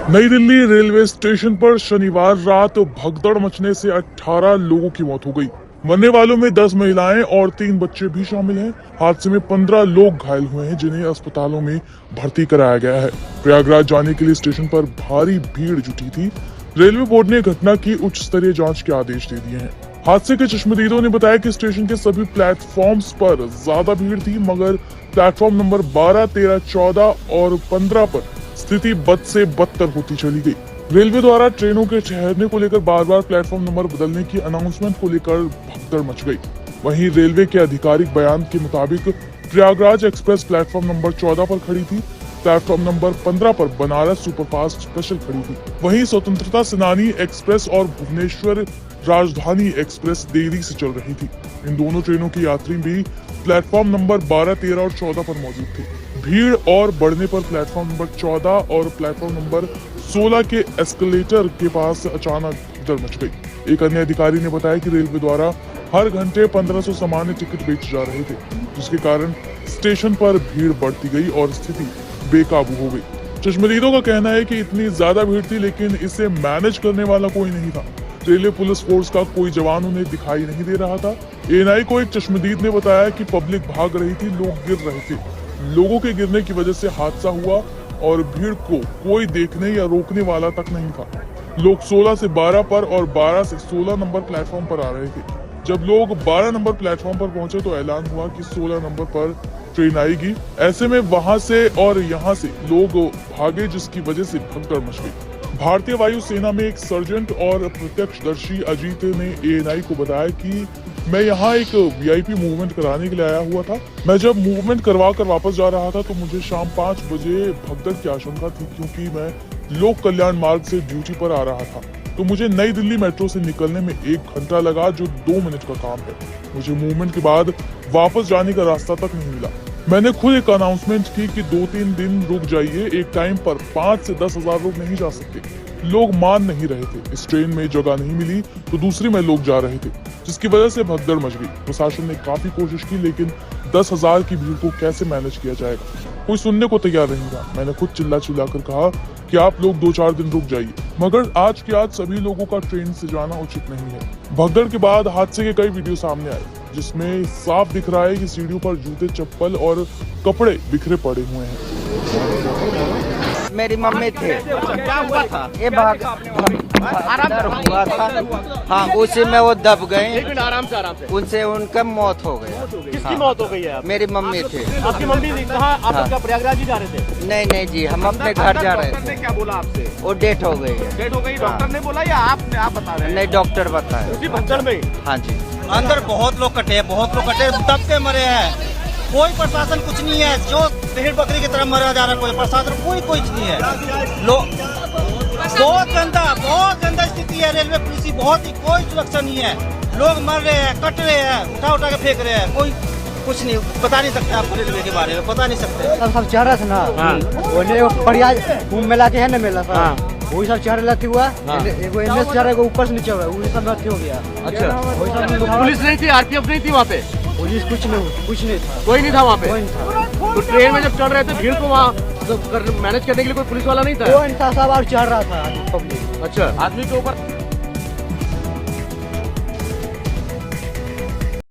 नई Delhi railway station पर शनिवार रात भगदड़ मचने से 18 लोगों की मौत हो गई। मरने वालों में 10 महिलाएं और 3 बच्चे भी शामिल हैं। हादसे में 15 लोग घायल हुए हैं, जिन्हें अस्पतालों में भर्ती कराया गया है। प्रयागराज जाने के लिए स्टेशन पर भारी भीड़ जुटी थी। रेलवे बोर्ड ने घटना की उच्च स्तरीय जाँच के आदेश दे दिए हैं। हादसे के चश्मदीदों ने बताया कि स्टेशन के सभी प्लेटफॉर्म्स पर ज्यादा भीड़ थी, मगर प्लेटफॉर्म नंबर 12, 13, 14 और 15 पर स्थिति बद से बदतर होती चली गई। रेलवे द्वारा ट्रेनों के ठहरने को लेकर बार बार प्लेटफॉर्म नंबर बदलने की अनाउंसमेंट को लेकर भगदड़ मच गई। वहीं रेलवे के आधिकारिक बयान के मुताबिक प्रयागराज एक्सप्रेस प्लेटफॉर्म नंबर 14 पर खड़ी थी। प्लेटफॉर्म नंबर 15 पर बनारस सुपरफास्ट स्पेशल खड़ी थी। वहीं स्वतंत्रता सेनानी एक्सप्रेस और भुवनेश्वर राजधानी एक्सप्रेस देरी से चल रही थी। इन दोनों ट्रेनों के यात्री भी प्लेटफॉर्म नंबर 12, 13 और 14 पर मौजूद थे। भीड़ और बढ़ने पर प्लेटफॉर्म नंबर 14 और प्लेटफॉर्म नंबर 16 के एस्केलेटर के पास अचानक भगदड़ मच गई। एक अन्य अधिकारी ने बताया कि रेलवे द्वारा हर घंटे 1500 सामान्य टिकट बेचे जा रहे थे, जिसके कारण स्टेशन पर भीड़ बढ़ती गई और स्थिति बेकाबू हो गई। चश्मदीदों का कहना है कि इतनी ज्यादा भीड़ थी, लेकिन इसे मैनेज करने वाला कोई नहीं था। रेलवे पुलिस फोर्स का कोई जवान उन्हें दिखाई नहीं दे रहा था। एएनआई को एक चश्मदीद ने बताया कि पब्लिक भाग रही थी, लोग गिर रहे थे। लोगों के गिरने की वजह से हादसा हुआ और भीड़ को कोई देखने या रोकने वाला तक नहीं था। लोग 16 से 12 पर और 12 से 16 नंबर प्लेटफॉर्म पर आ रहे थे। जब लोग 12 नंबर प्लेटफॉर्म पर पहुंचे तो ऐलान हुआ कि 16 नंबर पर ट्रेन आएगी। ऐसे में वहां से और यहाँ से लोग भागे, जिसकी वजह से भगदड़ मच गई। भारतीय वायुसेना में एक सर्जेंट और प्रत्यक्षदर्शी अजीत ने एएनआई को बताया कि मैं यहाँ एक वीआईपी मूवमेंट कराने के लिए आया हुआ था। मैं जब मूवमेंट करवा कर वापस जा रहा था तो मुझे शाम 5 बजे भगदड़ की आशंका थी, क्योंकि मैं लोक कल्याण मार्ग से ड्यूटी पर आ रहा था। तो मुझे नई दिल्ली मेट्रो से निकलने में 1 घंटा लगा, जो 2 मिनट का काम है। मुझे मूवमेंट के बाद वापस जाने का रास्ता तक नहीं मिला। मैंने खुद एक अनाउंसमेंट की कि 2-3 दिन रुक जाइए। एक टाइम पर 5 से 10 हजार लोग नहीं जा सकते। लोग मान नहीं रहे थे। इस ट्रेन में जगह नहीं मिली तो दूसरी में लोग जा रहे थे, जिसकी वजह से भगदड़ मच गई। प्रशासन ने काफी कोशिश की, लेकिन 10,000 की भीड़ को कैसे मैनेज किया जाएगा, कोई सुनने को तैयार नहीं था। मैंने खुद चिल्ला कर कहा कि आप लोग 2-4 दिन रुक जाइए, मगर आज के आज सभी लोगों का ट्रेन से जाना उचित नहीं है। भगदड़ के बाद हादसे के कई वीडियो सामने आए, जिसमें साफ दिख रहा है कि सीढ़ियों पर जूते, चप्पल और कपड़े बिखरे पड़े हुए हैं। मेरी मम्मी थे, क्या हुआ था? ये भाग हुआ था। हाँ, उसी में वो दब गए। आराम से उनसे उनका मौत हो गया। किसकी मौत हो गई है? मेरी मम्मी थे। आपकी मम्मी कहाँ? आप क्या प्रयागराज ही जा रहे थे? नहीं जी, हम अपने घर जा रहे थे। क्या बोला आपसे? वो डेथ हो गई है। डेथ हो गई? डॉक्टर ने बोला या आप बता रहे हैं? नहीं, डॉक्टर बताया। उसी भगदड़ में? हाँ जी। अंदर बहुत लोग कटे, दब के मरे हैं। कोई प्रशासन कुछ नहीं है, जो भेड़ बकरी की तरह मरा जा रहा है। कोई प्रशासन कोई नहीं है। लोग बहुत गंदा स्थिति है। रेलवे पुलिस की बहुत ही कोई सुरक्षा नहीं है। लोग मर रहे हैं, कट रहे हैं, उठा के फेंक रहे हैं। कोई कुछ नहीं बता नहीं सकते। आपको रेलवे के बारे में पता नहीं सकते। सब चढ़ रहा था ना, वो मेला के है ना, मेला वही सब चढ़ रहा हुआ। एगो एनएस चढ़ रहा, ऊपर से नीचे हो रहा, वही सब नष्ट हो गया। अच्छा, पुलिस नहीं थी, आरपीएफ नहीं थी वहाँ पे? पुलिस कुछ नहीं था, कोई नहीं था वहाँ पे? कोई नहीं था। तो ट्रेन में जब चढ़ रहे थे भीड़ को वहाँ मैनेज करने के लिए कोई पुलिस वाला नहीं था? कोई नहीं था, सब और चढ़ रहा था पब्लिक। अच्छा, आदमी के ऊपर